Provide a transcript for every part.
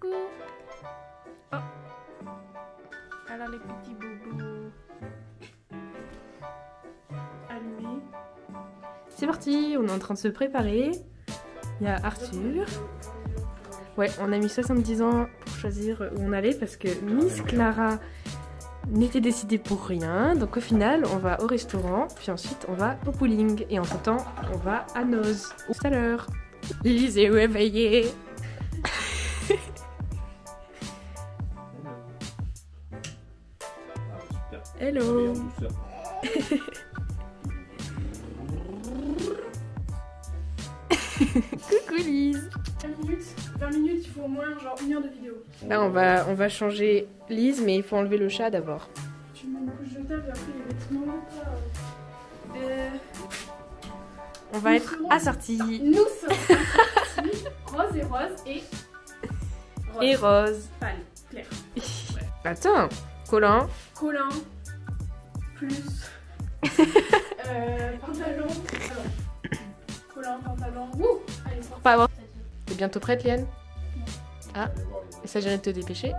Coucou. Oh. Alors les petits bobos. Allumé. C'est parti, on est en train de se préparer. Il y a Arthur. Ouais, on a mis 70 ans pour choisir où on allait parce que Miss Clara n'était décidée pour rien. Donc au final, on va au restaurant, puis ensuite on va au bowling. Et entre temps, on va à Noz. Tout à l'heure. Lise est réveillée. Hello. Coucou Lise. 20 minutes, il faut au moins genre 1 heure de vidéo. Là on va changer Lise, mais il faut enlever le chat d'abord. Tu mets une couche de table et après les vêtements. On va être assortis. Nous sommes assortis. Rose et rose. Et rose. Pâle, clair. Attends, collant. Collant. Plus. Pantalon. Collant, pantalon. Wouh. Allez, c'est Pas avoir. T'es bientôt prête, Liane? Ah, il s'agirait de te dépêcher.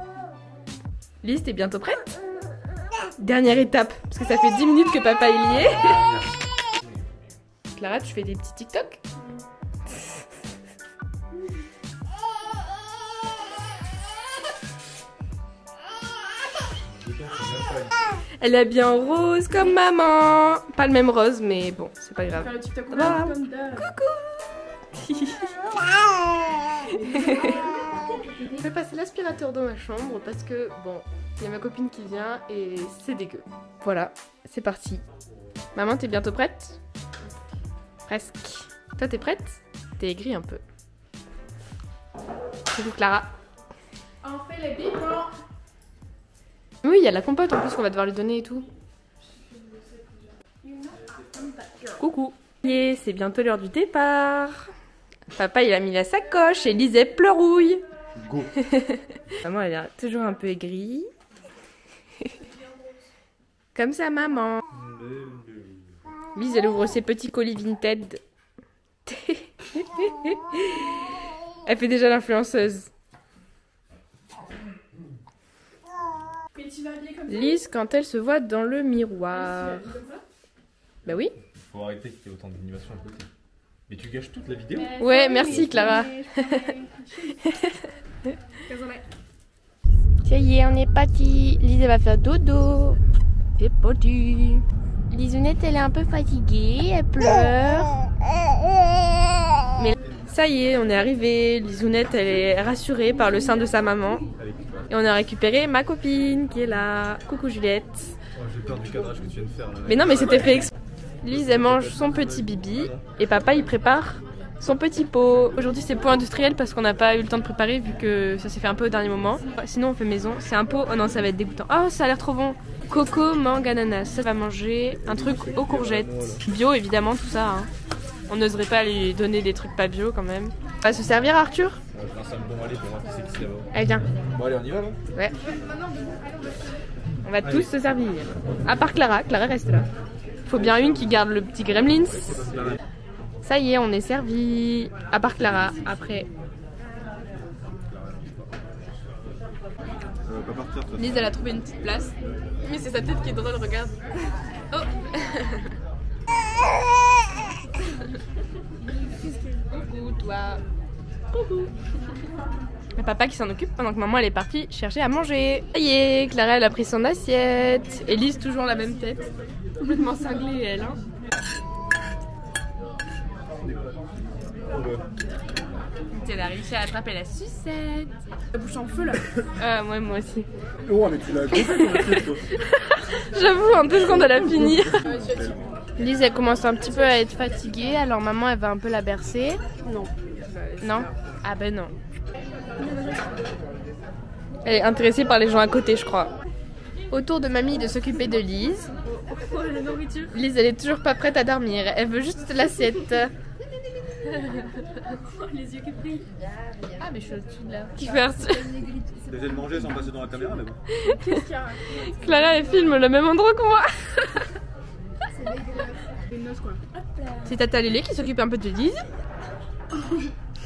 Lise, t'es bientôt prête? Dernière étape, parce que ça fait 10 minutes que papa il y est. Clara, tu fais des petits TikTok? Elle est bien rose comme maman. Pas le même rose, mais bon, c'est pas grave. faire le TikTok comme d'hab. Coucou. Je vais passer l'aspirateur dans ma chambre parce que, bon, il y a ma copine qui vient et c'est dégueu. Voilà, c'est parti. Maman, t'es bientôt prête? Presque. Toi, t'es prête? T'es aigrie un peu. Coucou Clara. On fait les bipons. Oui, il y a la compote en plus qu'on va devoir lui donner et tout. Coucou. Et c'est bientôt l'heure du départ. Papa, il a mis la sacoche et Lise pleurouille. Go. Maman, elle est toujours un peu aigrie. Comme ça, maman. Lise, elle ouvre ses petits colis Vinted. Elle fait déjà l'influenceuse. Lise, quand elle se voit dans le miroir. Bah oui. Faut arrêter qu'il y ait autant d'animation à côté. Mais tu gâches toute la vidéo. Ouais, merci Clara. Ça y est, on est parti. Lise, elle va faire dodo. C'est parti. Lisounette, elle est un peu fatiguée, elle pleure. Mais ça y est, on est arrivé. Lisounette, elle est rassurée par le sein de sa maman. Et on a récupéré ma copine qui est là. Coucou Juliette. Oh, j'ai peur du cadrage que tu viens de faire. Là. Mais non, mais c'était fait exprès. Lise, elle mange son petit bibi. Et papa, il prépare son petit pot. Aujourd'hui, c'est pot industriel parce qu'on n'a pas eu le temps de préparer vu que ça s'est fait un peu au dernier moment. Sinon, on fait maison. C'est un pot. Oh non, ça va être dégoûtant. Oh, ça a l'air trop bon. Coco, mangue, ananas. Ça va manger un truc aux courgettes. Bio, évidemment, tout ça. Hein. On n'oserait pas lui donner des trucs pas bio quand même. On va se servir, Arthur? Je lance un bon aller pour voir qui c'est qui là-bas. Allez, viens. Bon, allez, on y va là? Ouais. On va tous se servir. À part Clara. Clara reste là. Faut bien une qui garde le petit gremlins. Ça y est, on est servi. À part Clara, après. Pas partir, toi. Lise, elle a trouvé une petite place. Mais c'est sa tête qui est drôle, regarde. Oh. Coucou, toi. Coucou. Le papa qui s'en occupe pendant que maman elle est partie chercher à manger. Ça y est, Clara elle a pris son assiette. Et Lise toujours la même tête. Complètement cinglée elle. Hein. Elle a réussi à attraper la sucette. La bouche en feu là. Ouais, moi aussi. Oh, mais tu l'as compris, toi. J'avoue, en 2 secondes elle a fini. Lise elle commence un petit peu à être fatiguée, alors maman elle va un peu la bercer. Non. Non? Ah ben non. Elle est intéressée par les gens à côté, je crois. Autour de mamie de s'occuper de Lise. Oh, la nourriture. Lise elle est toujours pas prête à dormir, elle veut juste l'assiette. Oh, les yeux qui brillent. Ah mais je suis au-dessus de là. Qui fait un... T'essaies de manger sans passer dans la caméra là-bas. Qu'est-ce qu'il y a? Clara elle filme le même endroit que moi. Une noce quoi. C'est Tata Lélé qui s'occupe un peu de Lise.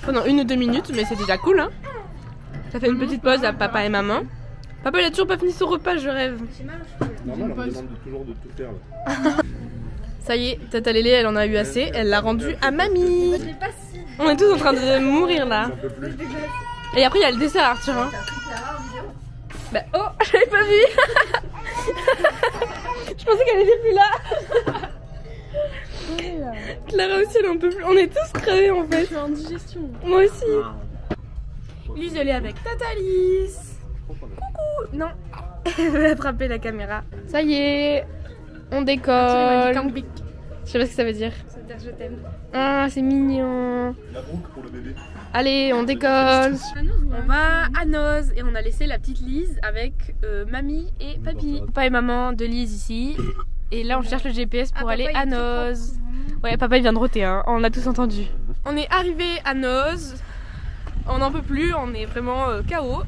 Pendant 1 ou 2 minutes, mais c'est déjà cool hein. Ça fait une petite pause à papa et maman. Papa il a toujours pas fini son repas, je rêve. Normal, on me demande toujours de tout faire là. Ça y est, Tata Lélé elle en a eu assez, elle l'a rendu à mamie. On est tous en train de mourir là. Et après il y a le dessert Arthur hein. Bah oh, j'avais pas vu. Je pensais qu'elle était plus là. Clara aussi elle en peut plus, on est tous crevés en fait. Je suis en digestion. Moi aussi. Lise elle est avec Tata Lise. Coucou. Non, elle veut attraper la caméra. Ça y est, on décolle. Je sais pas ce que ça veut dire. Ça veut dire je t'aime. Ah c'est mignon. La boucle pour le bébé. Allez on décolle. On va à Noz et on a laissé la petite Lise avec mamie et papy. Papa et maman de Lise ici. Et là on cherche le GPS pour aller à Noz. Ouais papa il vient de roter hein, on l'a tous entendu. On est arrivé à Noz. On n'en peut plus, on est vraiment KO.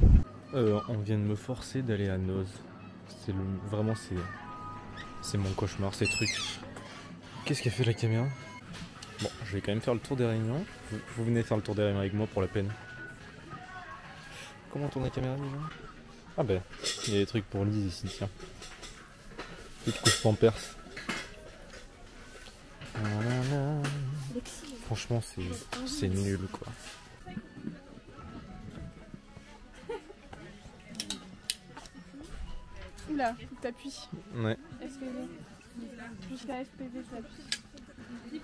On vient de me forcer d'aller à Noz. Vraiment c'est mon cauchemar ces trucs. Qu'est-ce qu'a fait la caméra? Bon, je vais quand même faire le tour des réunions. Vous venez faire le tour des réunions avec moi pour la peine. Comment tourne la caméra déjà? Ah ben, il y a des trucs pour Lise ici, tiens. Petite couche pampers. Franchement, c'est nul quoi. Oula, faut que t'appuies. Ouais. SPV. Jusqu'à FPV, t'appuies.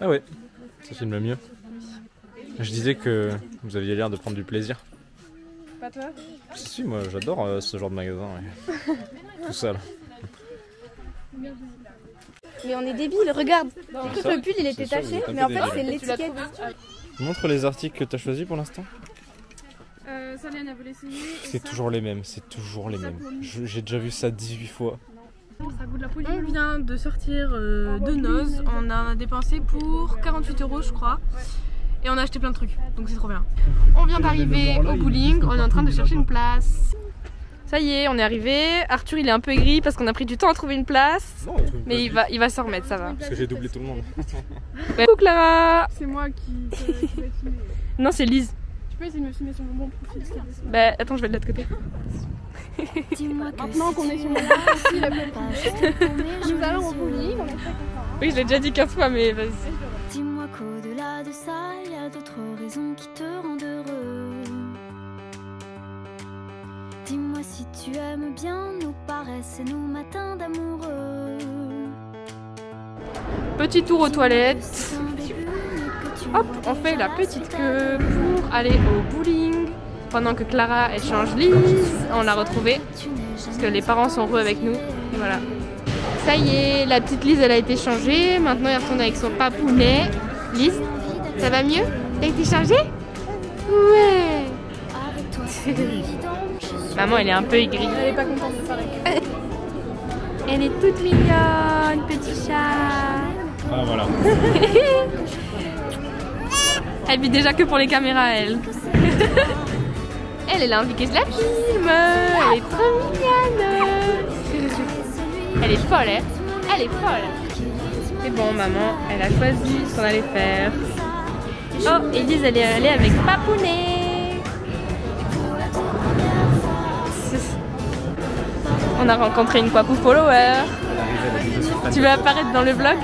Ah ouais, ça filme mieux. Je disais que vous aviez l'air de prendre du plaisir. Pas toi? Si, moi j'adore ce genre de magasin. Ouais. Tout ça là. Mais on est débiles, regarde. J'ai cru que le pull il était C'est sûr, taché, vous êtes un mais en peu fait c'est débile. l'étiquette. Montre les articles que tu as choisis pour l'instant. Ça, Léane, elle veut l'essayer. C'est toujours les mêmes, c'est toujours les mêmes. J'ai déjà vu ça 18 fois. Ça goûte la poulie. On vient de sortir de Noz, on a dépensé pour 48 € je crois. Et on a acheté plein de trucs, donc c'est trop bien. On vient d'arriver au bowling, on est en train de chercher une place. Ça y est, on est arrivé. Arthur il est un peu aigri parce qu'on a pris du temps à trouver une place. Non, on trouve une Mais place il va s'en remettre, ça va. parce que j'ai doublé tout le monde. Ouais. Coucou Clara. C'est moi qui vais filmer. Non c'est Lise. Tu peux essayer de me filmer sur mon bon profil ce qu'il y a dessus. Bah attends je vais de l'autre côté. Maintenant qu'on est sur mon bon profil, nous allons au bowling, on est très contents. Oui je l'ai déjà dit 15 fois mais vas-y. Dis-moi qu'au-delà de ça, il y a d'autres raisons qui te rendent heureux. Dis-moi si tu aimes bien nos paresses et nos matins d'amoureux. Petit tour aux toilettes. Hop, on fait la petite queue pour aller au bowling. Pendant que Clara elle change Lise, on l'a retrouvée. Parce que les parents sont heureux avec nous. Et voilà. Ça y est, la petite Lise elle a été changée. Maintenant elle retourne avec son papounet. Lise, ça va mieux? T'as été changée? Ouais. Maman elle est un peu aigrie. Elle est pas contente de faire la queue. Elle est toute mignonne, petit chat. Ah voilà. Elle vit déjà que pour les caméras, elle. Elle a envie que je la filme. Elle est trop mignonne. Elle est folle, hein. Elle est folle. C'est bon, maman, elle a choisi ce qu'on allait faire. Oh, Elise, elle est allée avec Papounet. On a rencontré une Papou follower. Tu veux apparaître dans le vlog?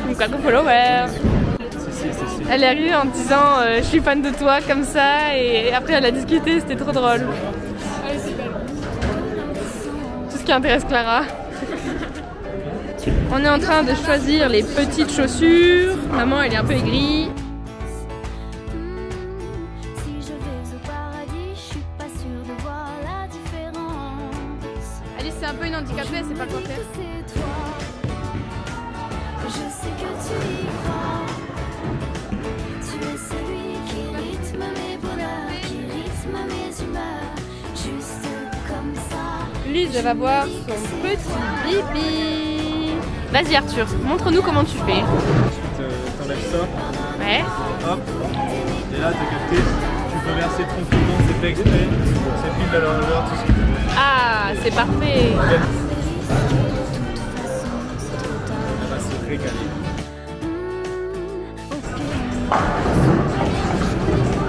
Une Papou follower. Elle est arrivée en disant je suis fan de toi comme ça et après elle a discuté, c'était trop drôle. Tout ce qui intéresse Clara. On est en train de choisir les petites chaussures. Maman elle est un peu aigrie. Alice c'est un peu une handicapée, elle sait pas quoi faire. Je sais que tu y crois. Tu es celui qui rythme mes bonheurs, qui rythme mes humeurs, juste comme ça. Lise elle va voir son petit bibi. Vas-y Arthur, montre-nous comment tu fais. T'enlèves ça, Ouais. hop, et là t'as capté, tu peux verser tranquillement, c'est fait exprès, c'est pile à l'heure, tout ce que tu veux. Ah, c'est parfait. régalé.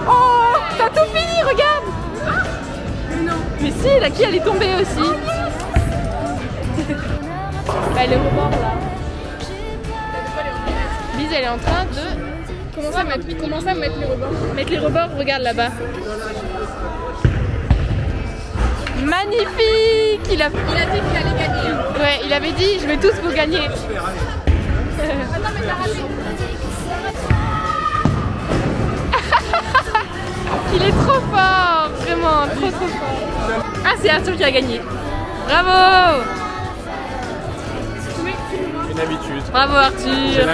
Oh, t'as tout fini, regarde. Mais si, la qui elle est tombée aussi. Bah, les rebords là. Lise elle est en train de Comment ça mettre les rebords? mettre les rebords, regarde là-bas. Magnifique. Il a dit qu'il allait gagner. Ouais, il avait dit je vais tous vous gagner. Il est trop fort, vraiment, trop fort. Ah, c'est Arthur qui a gagné. Bravo. Une habitude. Bravo Arthur. J'ai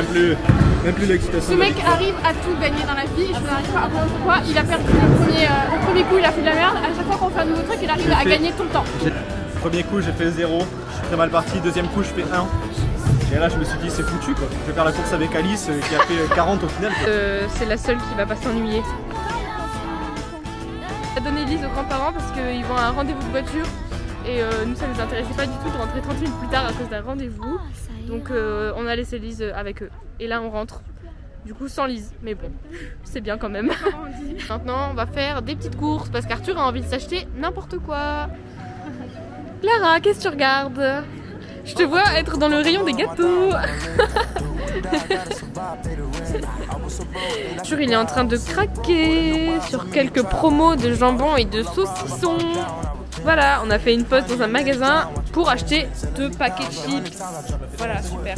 même plus l'excitation. Ce mec arrive à tout gagner dans la vie et je n'arrive pas à comprendre pourquoi. Il a perdu au premier coup, il a fait de la merde. À chaque fois qu'on fait un nouveau truc, il arrive à gagner tout le temps. Premier coup, j'ai fait 0. Je suis très mal parti. Deuxième coup, je fais 1. Et là, je me suis dit, c'est foutu quoi. Je vais faire la course avec Alice qui a fait 40 au final. C'est la seule qui va pas s'ennuyer. On a donné Lise aux grands-parents parce qu'ils vont à un rendez-vous de voiture. Et nous, ça nous intéressait pas du tout de rentrer 30 minutes plus tard à cause d'un rendez-vous. Donc on a laissé Lise avec eux. Et là on rentre. Du coup sans Lise. Mais bon, c'est bien quand même. Maintenant on va faire des petites courses parce qu'Arthur a envie de s'acheter n'importe quoi. Clara, qu'est-ce que tu regardes? Je te vois être dans le rayon des gâteaux. Arthur il est en train de craquer sur quelques promos de jambon et de saucissons. Voilà, on a fait une pause dans un magasin pour acheter 2 paquets de chips. Voilà, super.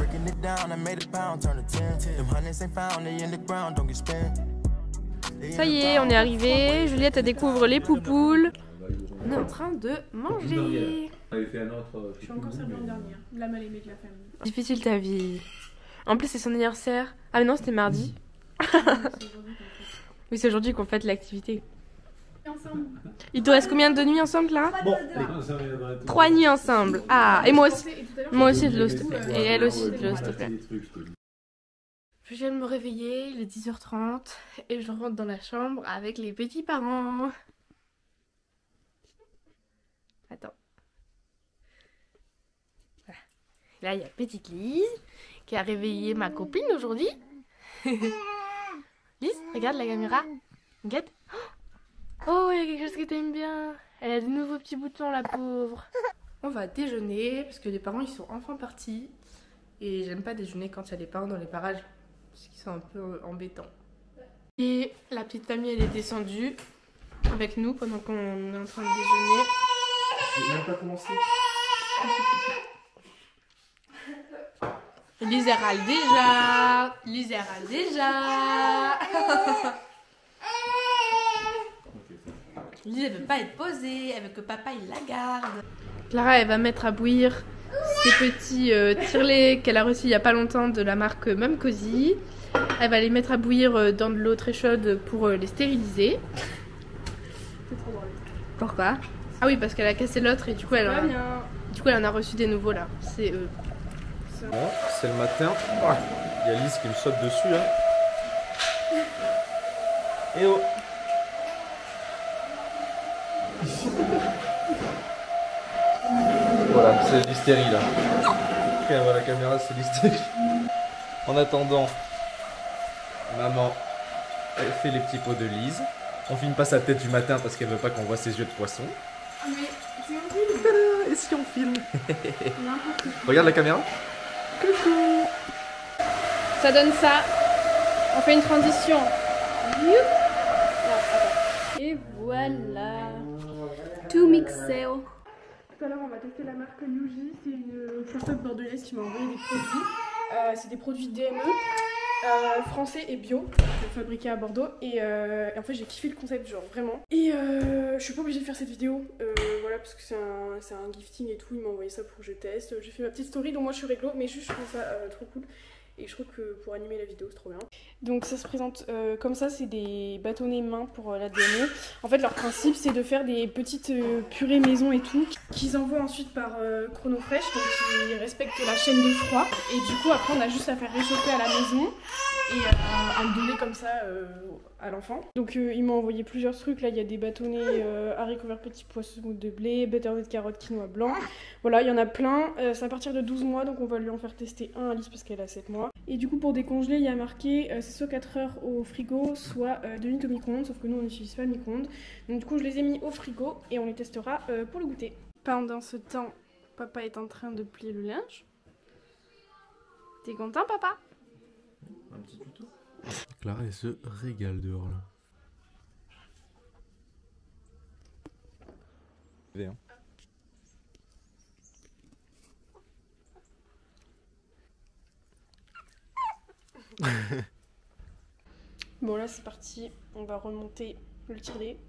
Ça y est, on est arrivé. Juliette, elle découvre les poupoules. On est en train de manger. Je suis encore servie en dernière. La mal aimée de la famille. Difficile ta vie. En plus, c'est son anniversaire. Ah mais non, c'était mardi. Oui, c'est aujourd'hui qu'on fête l'activité. Il te reste combien de nuits ensemble là? Bon, 3 nuits ensemble. Ah, et moi aussi. Moi aussi de l'eau, s'il te plaît. Et elle aussi de l'eau, s'il te plaît. Je viens de me réveiller, il est 10h30 et je rentre dans la chambre avec les petits parents. Attends. Voilà. Là, il y a petite Lise qui a réveillé ma copine aujourd'hui. Lise, regarde la caméra. Regarde. Oh, il y a quelque chose que t'aimes bien. Elle a de nouveaux petits boutons, la pauvre. On va déjeuner parce que les parents ils sont enfin partis. Et j'aime pas déjeuner quand il y a des parents dans les parages parce qu'ils sont un peu embêtants. Et la petite famille elle est descendue avec nous pendant qu'on est en train de déjeuner. j'ai même pas commencé. Lise elle râle déjà. Lise elle râle déjà. Lise elle veut pas être posée, elle veut que papa il la garde. Clara elle va mettre à bouillir ces petits tire-laits qu'elle a reçus il y a pas longtemps de la marque Mum Cozy. Elle va les mettre à bouillir dans de l'eau très chaude pour les stériliser. C'est trop drôle. Pourquoi? Ah oui parce qu'elle a cassé l'autre et du coup elle en a reçu des nouveaux là. C'est Bon, c'est le matin. Il y a Lise qui me saute dessus là. Et oh. Voilà, c'est l'hystérie là. Regarde, voilà la caméra, c'est l'hystérie. En attendant, maman, elle fait les petits pots de Lise. On filme pas sa tête du matin parce qu'elle veut pas qu'on voit ses yeux de poisson. Ah mais si on filme. Et si on filme? Regarde la caméra. Coucou. Ça donne ça. On fait une transition. Et voilà. Tout mixé. Tout à l'heure, on va tester la marque Yuji. C'est une start-up bordelaise qui m'a envoyé des produits. C'est des produits DME, français et bio, fabriqués à Bordeaux. Et en fait, j'ai kiffé le concept, genre vraiment. Et je suis pas obligée de faire cette vidéo, voilà, parce que c'est un gifting et tout. Il m'a envoyé ça pour que je teste. J'ai fait ma petite story, donc moi je suis réglo, mais juste je trouve ça trop cool. Et je trouve que pour animer la vidéo, c'est trop bien. Donc ça se présente comme ça, c'est des bâtonnets main pour la DME. En fait, leur principe, c'est de faire des petites purées maison et tout, qu'ils envoient ensuite par Chronofresh, donc ils respectent la chaîne de froid. Et du coup, après, on a juste à faire réchauffer à la maison. et à me donner comme ça à l'enfant. Donc ils m'ont envoyé plusieurs trucs. Là il y a des bâtonnets haricots verts, petits pois semoule de blé, butternut, carottes, quinoa blanc. Voilà, il y en a plein. C'est à partir de 12 mois, donc on va lui en faire tester un à Alice parce qu'elle a 7 mois. Et du coup pour décongeler, il y a marqué c'est soit 4 heures au frigo, soit 2 minutes au micro-ondes, sauf que nous on n'utilise pas le micro-ondes. Donc du coup je les ai mis au frigo et on les testera pour le goûter. Pendant ce temps, papa est en train de plier le linge. T'es content, papa? Un petit tuto. Clara, elle se régale dehors là. Viens. Bon là c'est parti, on va remonter le tire-lait.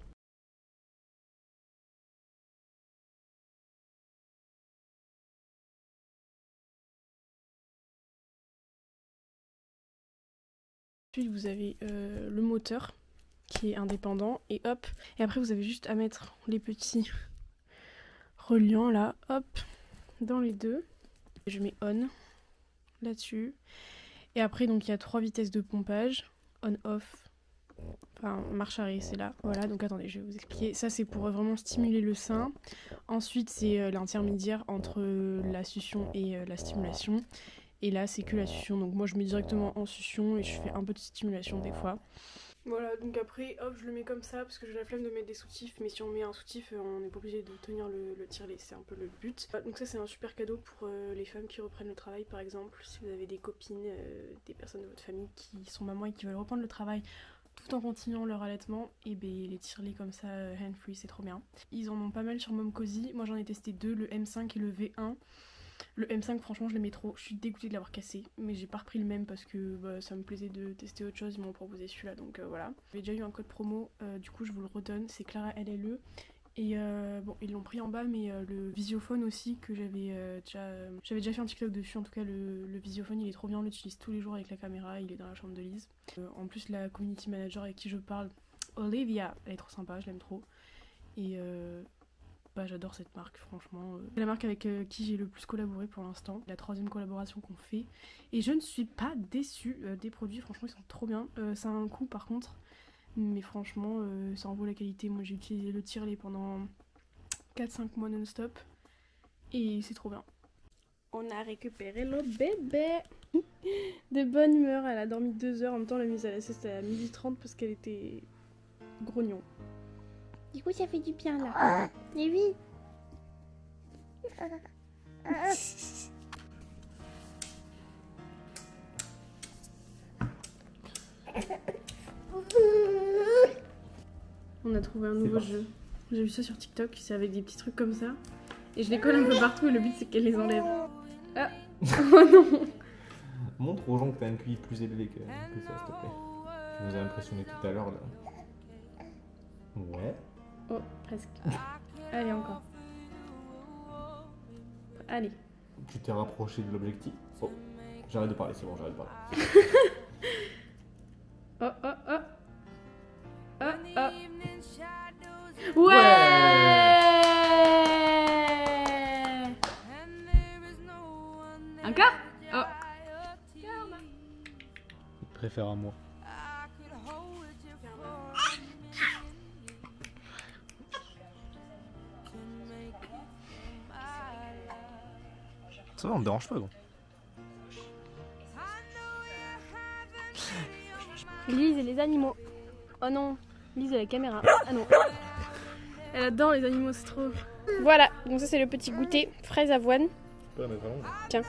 Ensuite vous avez le moteur qui est indépendant et hop, et après vous avez juste à mettre les petits reliants là, hop, dans les deux. Je mets on là-dessus et après donc il y a 3 vitesses de pompage, on off, enfin marche arrêt c'est là, voilà. Donc attendez, je vais vous expliquer, ça c'est pour vraiment stimuler le sein. Ensuite c'est l'intermédiaire entre la succion et la stimulation. Et là c'est que la succion, donc moi je mets directement en succion et je fais un peu de stimulation des fois. Voilà, donc après hop je le mets comme ça parce que j'ai la flemme de mettre des soutifs, mais si on met un soutif on n'est pas obligé de tenir le tire-lait, c'est un peu le but. Donc ça c'est un super cadeau pour les femmes qui reprennent le travail par exemple, si vous avez des copines, des personnes de votre famille qui sont mamans et qui veulent reprendre le travail tout en continuant leur allaitement, et ben les tire-laits comme ça hand free c'est trop bien. Ils en ont pas mal sur Momcozy, moi j'en ai testé 2, le M5 et le V1. Le M5 franchement je l'aimais trop, je suis dégoûtée de l'avoir cassé, mais j'ai pas repris le même parce que ça me plaisait de tester autre chose, ils m'ont proposé celui-là donc voilà. J'ai déjà eu un code promo, du coup je vous le redonne, c'est Clara LLE. Et bon ils l'ont pris en bas, mais le visiophone aussi que j'avais déjà fait un TikTok dessus, en tout cas le visiophone il est trop bien, on l'utilise tous les jours avec la caméra, il est dans la chambre de Lise. En plus la community manager avec qui je parle, Olivia, elle est trop sympa, je l'aime trop. Et bah, j'adore cette marque franchement. C'est la marque avec qui j'ai le plus collaboré pour l'instant. La 3e collaboration qu'on fait. Et je ne suis pas déçue des produits, franchement ils sont trop bien. Ça a un coût par contre. Mais franchement ça en vaut la qualité. Moi j'ai utilisé le tire-lait pendant 4-5 mois non-stop. Et c'est trop bien. On a récupéré le bébé. De bonne humeur, elle a dormi 2 heures. En même temps la mise à la sieste à 12h30 parce qu'elle était grognon. Du coup, ça fait du bien là. Et oui. On a trouvé un nouveau jeu. J'ai vu ça sur TikTok, c'est avec des petits trucs comme ça. Et je les colle un peu partout et le but c'est qu'elle les enlève. Ah. Oh non. Montre aux gens que t'as un QI plus élevé que ça, s'il te plaît. Tu nous as impressionné tout à l'heure là. Ouais. Oh, presque. Allez, encore. Allez. Tu t'es rapproché de l'objectif. Oh, j'arrête de parler, c'est bon, j'arrête de parler. Oh, oh, oh. Oh, oh. Ouais. Encore. Oh. Il préfère à moi. Ça va, on me dérange pas, gros. Lise et les animaux. Oh non, Lise et la caméra. Ah non. Elle adore les animaux, c'est trop. Voilà, donc ça c'est le petit goûter fraise avoine. Tu peux la mettre vraiment. Tiens,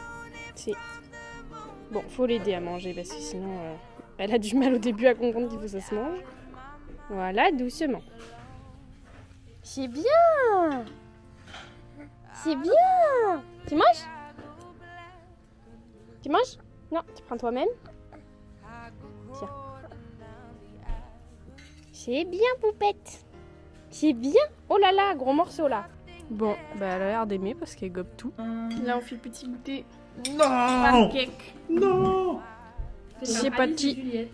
c'est. Bon, faut l'aider à manger parce que sinon elle a du mal au début à comprendre qu'il faut que ça se mange. Voilà, doucement. C'est bien. C'est bien. Tu manges? Tu manges? Non, tu prends toi-même. Tiens. C'est bien, poupette. C'est bien. Oh là là, gros morceau là. Bon, bah elle a l'air d'aimer parce qu'elle gobe tout. Là on fait le petit goûter. Non. Pancake. Non. C'est parti.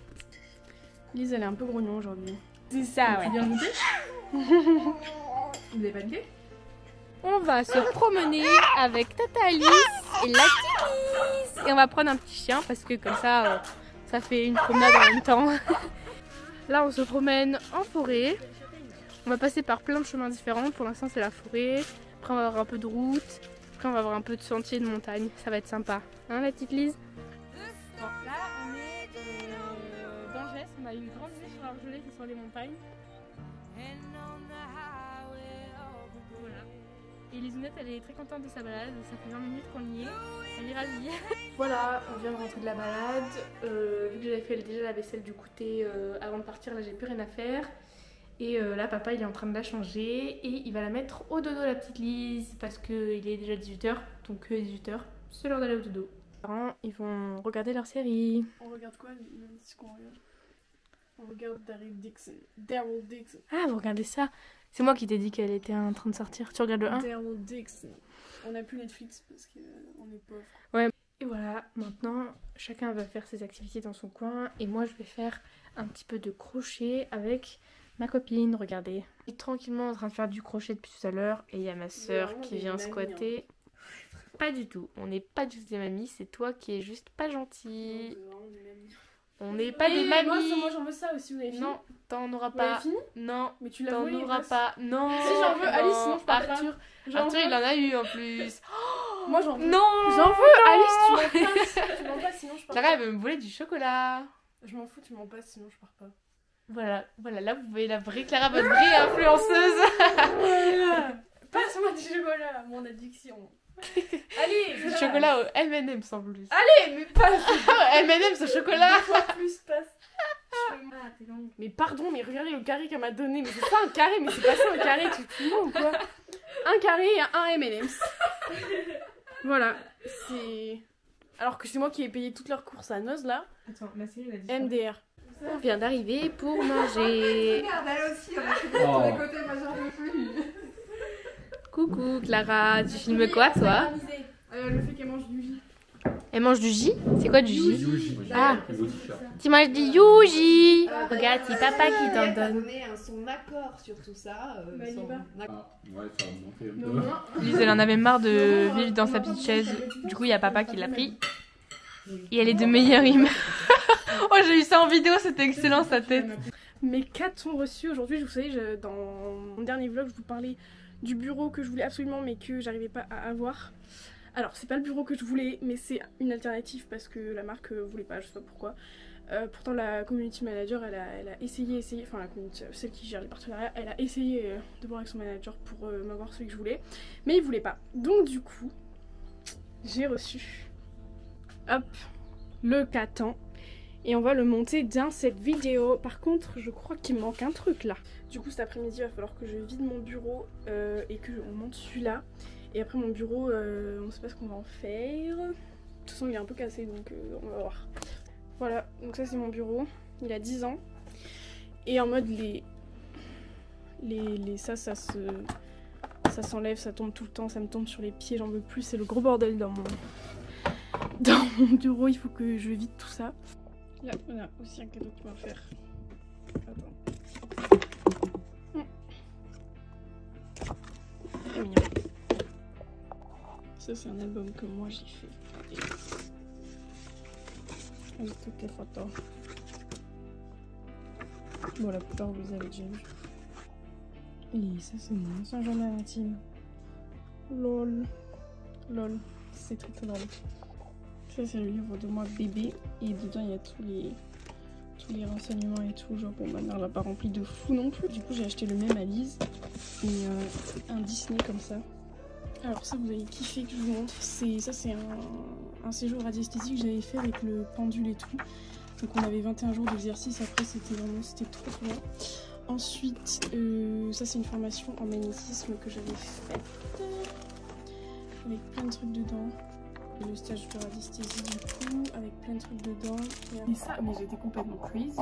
Lise elle est un peu grognon aujourd'hui. C'est ça, ouais. Bien goûté. Vous avez pas de cake? On va se promener avec Tata Alice et la petite Lise. Et on va prendre un petit chien parce que comme ça Ça fait une promenade en même temps. Là on se promène en forêt. On va passer par plein de chemins différents. Pour l'instant c'est la forêt. Après on va avoir un peu de route. Après on va avoir un peu de sentier de montagne. Ça va être sympa. Hein la petite Lise? Bon, là on est dans le Geste. On a une grande vue sur l'Argelès et sur les montagnes. Voilà. Et Lisounette elle est très contente de sa balade. Ça fait 20 minutes qu'on y est. Elle est ravie. Voilà, on vient de rentrer de la balade. Vu que j'avais fait déjà la vaisselle du goûter avant de partir, là j'ai plus rien à faire. Et là papa il est en train de la changer et il va la mettre au dodo la petite Lise parce qu'il est déjà 18h. Donc 18h, c'est l'heure d'aller au dodo. Les parents ils vont regarder leur série. On regarde quoi, même si qu'on regarde? On regarde Daryl Dixon. Daryl Dixon. Ah vous regardez ça? C'est moi qui t'ai dit qu'elle était en train de sortir. Tu regardes le 1? Daryl Dixon. On n'a plus Netflix parce qu'on est pauvre. Ouais. Et voilà, maintenant chacun va faire ses activités dans son coin et moi je vais faire un petit peu de crochet avec ma copine, regardez. Je suis tranquillement en train de faire du crochet depuis tout à l'heure et il y a ma soeur qui vient squatter. Pas du tout, on n'est pas du tout des mamies, c'est toi qui es juste pas gentil. On n'est pas des mamies. Moi j'en veux ça aussi, vous avez fini? Non, t'en auras Vous avez pas. fini? Non, Mais tu l'as t'en volé, auras Alice. pas. Non. Si j'en veux, Alice, sinon je parle pas. Arthur, J'en Arthur veux. il en a eu en plus. Moi j'en veux. Non. J'en veux, Alice, tu m'en passes. Tu m'en passes, sinon je pars Clara pas. elle veut me voler du chocolat. Je m'en fous, tu m'en passes, sinon je pars pas. Voilà, voilà, là vous voyez la vraie Clara, votre vraie influenceuse. Passe-moi du chocolat, mon addiction. Allez, Du chocolat au M&M's en plus. Allez, mais passe. M&M's au chocolat. Deux fois plus, passe. Ah, t'es longue. Mais pardon, mais regardez le carré qu'elle m'a donné. Mais c'est pas un carré, mais c'est pas ça un carré, tu te fous ou quoi? Un carré et un M&M's. Voilà, c'est... Alors que c'est moi qui ai payé toutes leurs courses à Noz là. Attends, la série elle a dit MDR. On vient d'arriver pour manger. Regarde, elle aussi, on a fait de tous les côtés, moi j'en peux plus. Coucou Clara, tu filmes quoi toi? Le fait qu'elle mange du jus. Elle mange du jus? C'est quoi du jus? Yuji. Ah, tu manges du Yuji. Regarde, c'est papa qui t'en Elle t'a donne. donné son accord sur tout ça. Bah, il y va. Ah, ouais, ça a monté un Mais peu. au moins, Lise elle en avait marre de vivre dans sa petite chaise. Du coup il y a papa qui l'a pris. Et elle est de meilleure humeur. Oh j'ai eu ça en vidéo, c'était excellent sa tête. Mes 4 sont reçus aujourd'hui. Vous savez, dans mon dernier vlog, je vous parlais du bureau que je voulais absolument mais que j'arrivais pas à avoir. Alors c'est pas le bureau que je voulais, mais c'est une alternative parce que la marque voulait pas, je sais pas pourquoi. Pourtant la community manager elle a essayé, enfin la community, celle qui gère les partenariats, elle a essayé de voir avec son manager pour m'avoir celui que je voulais, mais il voulait pas. Donc du coup j'ai reçu, hop, le Catan. Et on va le monter dans cette vidéo. Par contre, je crois qu'il me manque un truc là. Du coup, cet après-midi, il va falloir que je vide mon bureau et que on monte celui-là. Et après, mon bureau, on sait pas ce qu'on va en faire. De toute façon, il est un peu cassé, donc on va voir. Voilà, donc ça c'est mon bureau. Il a 10 ans. Et en mode ça s'enlève, ça tombe tout le temps, ça me tombe sur les pieds, j'en veux plus. C'est le gros bordel dans mon bureau. Il faut que je vide tout ça. Là, on a aussi un cadeau qui m'a offert. Attends. C'est mignon. Ça, c'est un album que moi j'ai fait. Et... avec toutes les photos. Bon, la plupart vous les avez déjà vu. Et ça, c'est mon ancien journal intime. Lol. Lol. C'est très très drôle. Ça c'est le livre de moi bébé et dedans il y a tous les renseignements et tout, genre bon ma mère l'a pas rempli de fou non plus. Du coup j'ai acheté le même à Lise et un Disney comme ça. Alors ça vous allez kiffer que je vous montre, ça c'est un séjour radiesthésique que j'avais fait avec le pendule et tout. Donc on avait 21 jours d'exercice, après c'était trop bien. Ensuite ça c'est une formation en magnétisme que j'avais faite avec plein de trucs dedans. Le stage de radiesthésie du coup, avec plein de trucs dedans. Et ça, mais j'étais complètement crazy.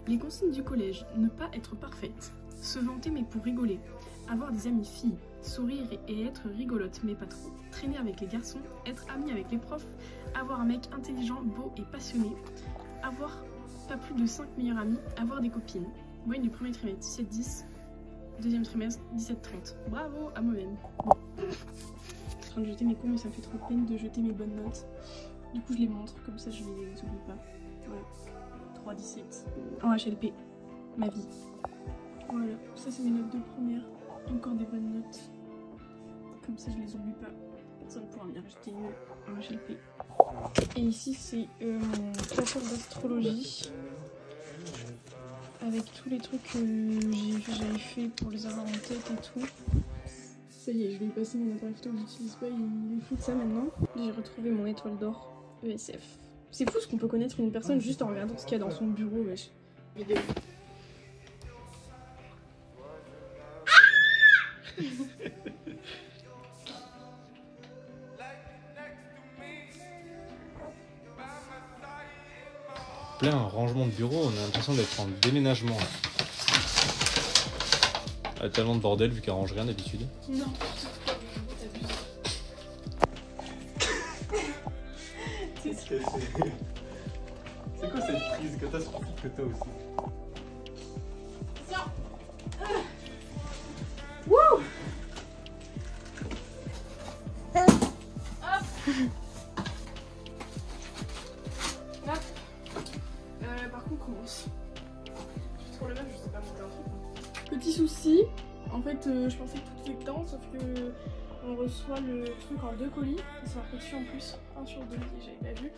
Les consignes du collège, ne pas être parfaite. Se vanter mais pour rigoler. Avoir des amies filles. Sourire et être rigolote mais pas trop. Traîner avec les garçons. Être amie avec les profs. Avoir un mec intelligent, beau et passionné. Avoir pas plus de 5 meilleurs amis. Avoir des copines. Moyenne du premier trimestre 17-10. Deuxième trimestre 17-30. Bravo à moi-même. Bon. Je suis en train de jeter mes cours mais ça me fait trop peine de jeter mes bonnes notes. Du coup je les montre, comme ça je les oublie pas. Voilà, 3,17 en HLP, ma vie. Voilà, ça c'est mes notes de première, encore des bonnes notes. Comme ça je les oublie pas, personne ne pourra me dire que j'étais nulle en HLP. Et ici c'est mon classeur d'astrologie. Avec tous les trucs que j'avais fait pour les avoir en tête et tout. Ça y est, je vais y passer mon appareil photo que j'utilise pas, il est fou de ça maintenant. J'ai retrouvé mon étoile d'or ESF. C'est fou ce qu'on peut connaître une personne juste en regardant ce qu'il y a dans son bureau, wesh. Vidéo. Plein un rangement de bureau, on a l'impression d'être en déménagement là. Elle a tellement de bordel vu qu'elle range rien d'habitude. Non. C'est quoi cette prise catastrophique que t'as aussi? Wouh! Par contre, commence. Je suis trop le même, je sais pas monter un truc. Petit souci, en fait, je pensais que tout était temps, sauf que on reçoit le truc en 2 colis. C'est marqué dessus en plus, 1 sur 2, j'avais pas vu.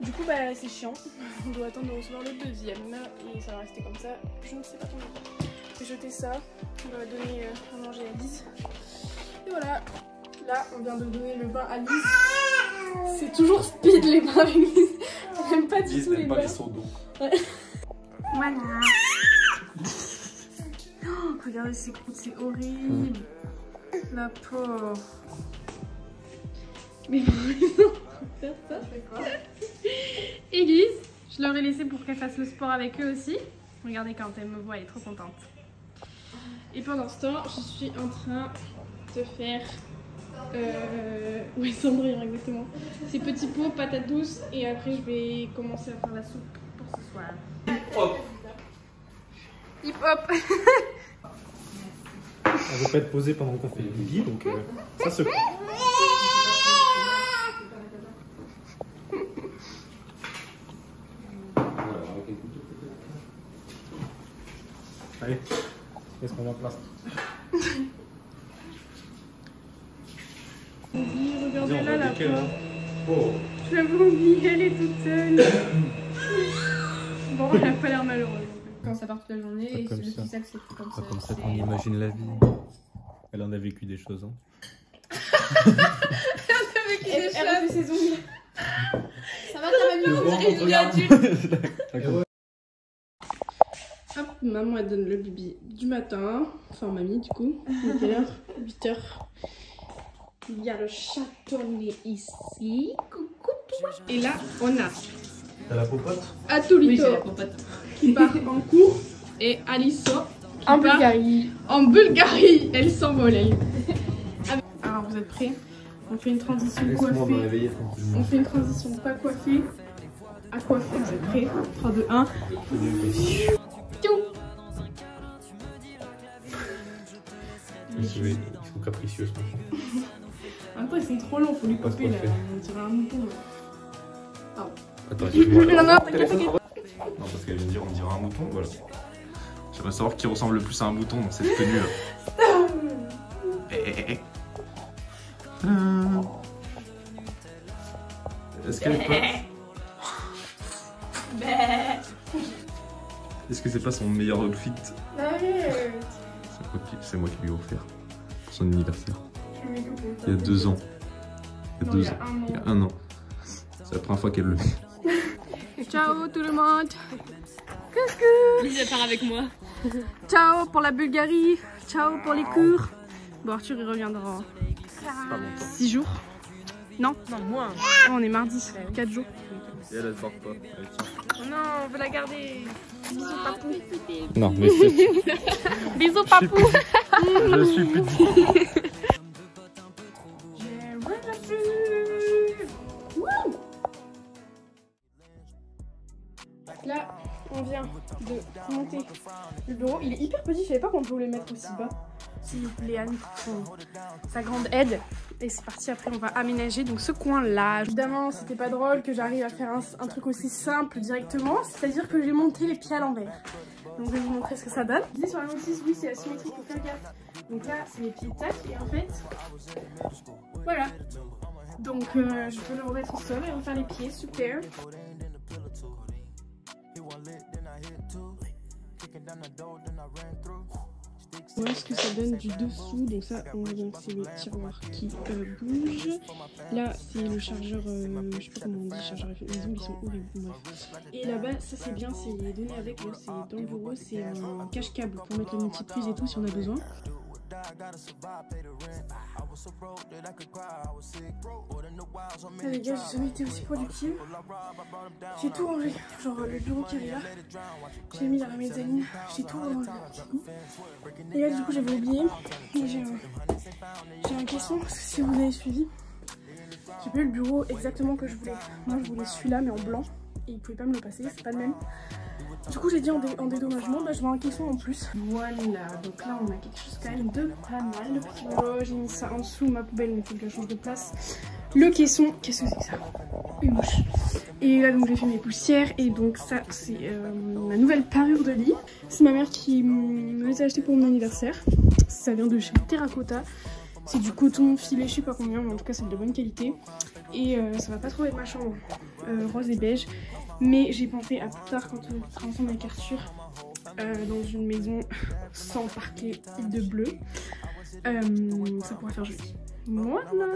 Du coup, bah c'est chiant. On doit attendre de recevoir le deuxième et ça va rester comme ça. Je ne sais pas combien. Je vais jeter ça. On va donner à manger à Lise. Et voilà. Là, on vient de donner le bain à Lise. C'est toujours speed les bains avec Lise. Elle n'aime pas du tout les bains. pas les seaux d'eau. Ouais. Voilà. Oh, regardez ses croûtes, c'est horrible. La pauvre. Mais vraiment, faire ça. Élise, je leur ai laissé pour qu'elle fasse le sport avec eux aussi. Regardez, quand elle me voit, elle est trop contente. Et pendant ce temps, je suis en train de faire... ouais, Cendrillon, exactement. Ces petits pots, patates douces. Et après, je vais commencer à faire la soupe pour ce soir. Hip-hop. Hip-hop. Elle veut pas être posée pendant qu'on fait les bougies, donc ça se coupe. Allez, laisse-moi en place. Regardez là, la pauvre. Oh. Je l'avais oubliée, elle est toute seule. Bon, elle a pas l'air malheureuse. Quand ça part toute la journée, Pas et comme le ça. petit sac c'est tout comme ça. C'est comme ça qu'on imagine la vie. Elle en a vécu des choses, hein. Elle a fait ses ongles. Ça va, ta mamie, on dirait une vie adulte. Hop, maman elle donne le bibi du matin. Enfin mamie du coup. Il est quelle heure? 8h. Il y a le chatonnet ici. Coucou toi. Et là on a T'as la popote? Atolito qui part en cours et Aliso qui En part Bulgarie. en Bulgarie. Elle s'envole elle. Alors vous êtes prêts? On fait une transition coiffée. On fait une transition pas coiffée à coiffer. Vous êtes prêts? 3, 2, 1. Ils sont capricieux ce matin. En même temps, ils sont trop longs, faut lui couper là. On dirait un mouton. Attends, excuse-moi. Non, t'inquiète. Non, parce qu'elle vient de dire on dirait un mouton, voilà. J'aimerais savoir qui ressemble le plus à un mouton dans cette tenue là. Est-ce qu'elle peut... Est-ce que c'est pas son meilleur outfit? C'est moi qui lui ai offert pour son anniversaire. Il y a 2 ans. Il y a 2 ans. Il y a 1 an. C'est la première fois qu'elle le fait. Ciao tout le monde. Coucou. Lise part avec moi. Ciao pour la Bulgarie. Ciao pour les cours. Bon, Arthur il reviendra en 6 jours. Non, moins. Oh, on est mardi, 4 jours. Et elle porte pas. Oh non, on veut la garder. Bisous papou. Non, mais c'est... Bisous papou. Je suis pudique. Là, on vient de monter le bureau. Il est hyper petit, je savais pas qu'on pouvait le mettre aussi bas. Si Léane, sa grande aide. Et c'est parti, après on va aménager donc ce coin-là. Évidemment, c'était pas drôle que j'arrive à faire un truc aussi simple directement, c'est-à-dire que j'ai monté les pieds à l'envers. Donc je vais vous montrer ce que ça donne. Je dis sur la notice, oui c'est asymétrique, faut faire gaffe. Donc là c'est les pieds tac et en fait, voilà. Donc je peux le remettre au sol et refaire les pieds, super. Voilà ce que ça donne du dessous, donc ça on voit bien que c'est le tiroir qui bouge. Là c'est le chargeur, je sais pas comment on dit, chargeur maison, ils sont horribles, bref. Et là-bas ça c'est bien, c'est donné avec, c'est dans le bureau, c'est un cache-câble pour mettre le multiprise et tout si on a besoin. Ah les gars, j'ai jamais été aussi productive. J'ai tout rangé, genre le bureau qui est là, j'ai mis la mezzanine, j'ai tout rangé. Et là du coup j'avais oublié, j'ai un caisson parce que si vous avez suivi, j'ai pas eu le bureau exactement que je voulais. Moi je voulais celui-là mais en blanc et il pouvait pas me le passer, c'est pas le même. Du coup j'ai dit en dédommagement, bah, je vois un caisson en plus. Voilà, donc là on a quelque chose quand même de pas mal. Le petit bureau, j'ai mis ça en dessous, ma poubelle, mais il faut que je change de place. Le caisson, qu'est-ce que c'est que ça? Une mouche. Et là donc j'ai fait mes poussières et donc ça c'est ma nouvelle parure de lit. C'est ma mère qui me les a acheté pour mon anniversaire. Ça vient de chez Terracotta. C'est du coton filé, je sais pas combien, mais en tout cas c'est de bonne qualité. Et ça va pas trop avec ma chambre rose et beige. Mais j'ai pensé à plus tard quand on sera ensemble avec Arthur dans une maison sans parquet de bleu. Ça pourrait faire joli. Voilà.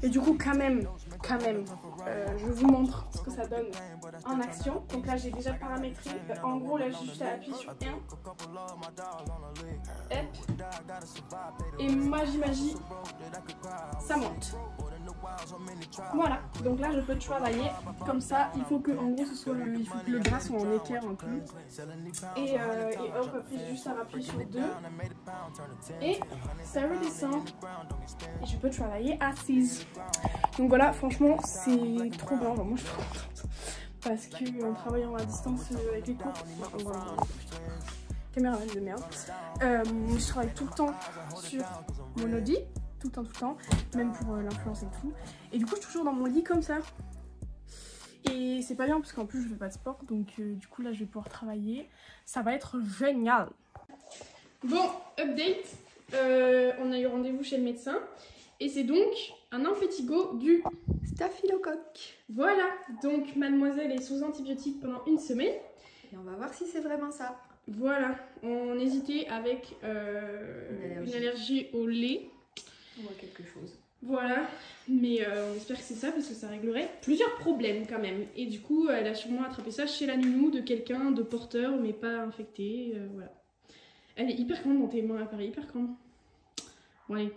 Et du coup quand même, je vous montre ce que ça donne en action. Donc là j'ai déjà paramétré. En gros là j'ai juste à appuyer sur 1. Et magie, ça monte. Voilà, donc là je peux travailler comme ça. Il faut que en gros ce soit il faut que le bras soit en équerre un peu. Et hop, après j'ai juste à appuyer sur 2. Et ça redescend. Et je peux travailler assise. Donc voilà, franchement c'est trop bien. Enfin, moi je suis trop contente. Parce que en travaillant à distance avec les cours, caméraman de merde, je travaille tout le temps sur mon ordi. Tout le temps, même pour l'influence et tout. Et du coup je suis toujours dans mon lit comme ça. Et c'est pas bien parce qu'en plus je fais pas de sport. Donc du coup là je vais pouvoir travailler. Ça va être génial. Bon, update. On a eu rendez-vous chez le médecin. Et c'est donc un impétigo du staphylocoque. Voilà, donc mademoiselle est sous antibiotiques pendant 1 semaine. Et on va voir si c'est vraiment ça. Voilà, on hésitait avec une allergie au lait. On voit quelque chose. Voilà, mais on espère que c'est ça parce que ça réglerait plusieurs problèmes quand même. Et du coup, elle a sûrement attrapé ça chez la nounou de quelqu'un de porteur mais pas infecté. Voilà. Elle est hyper grande dans tes mains, elle paraît hyper grande. Bon allez.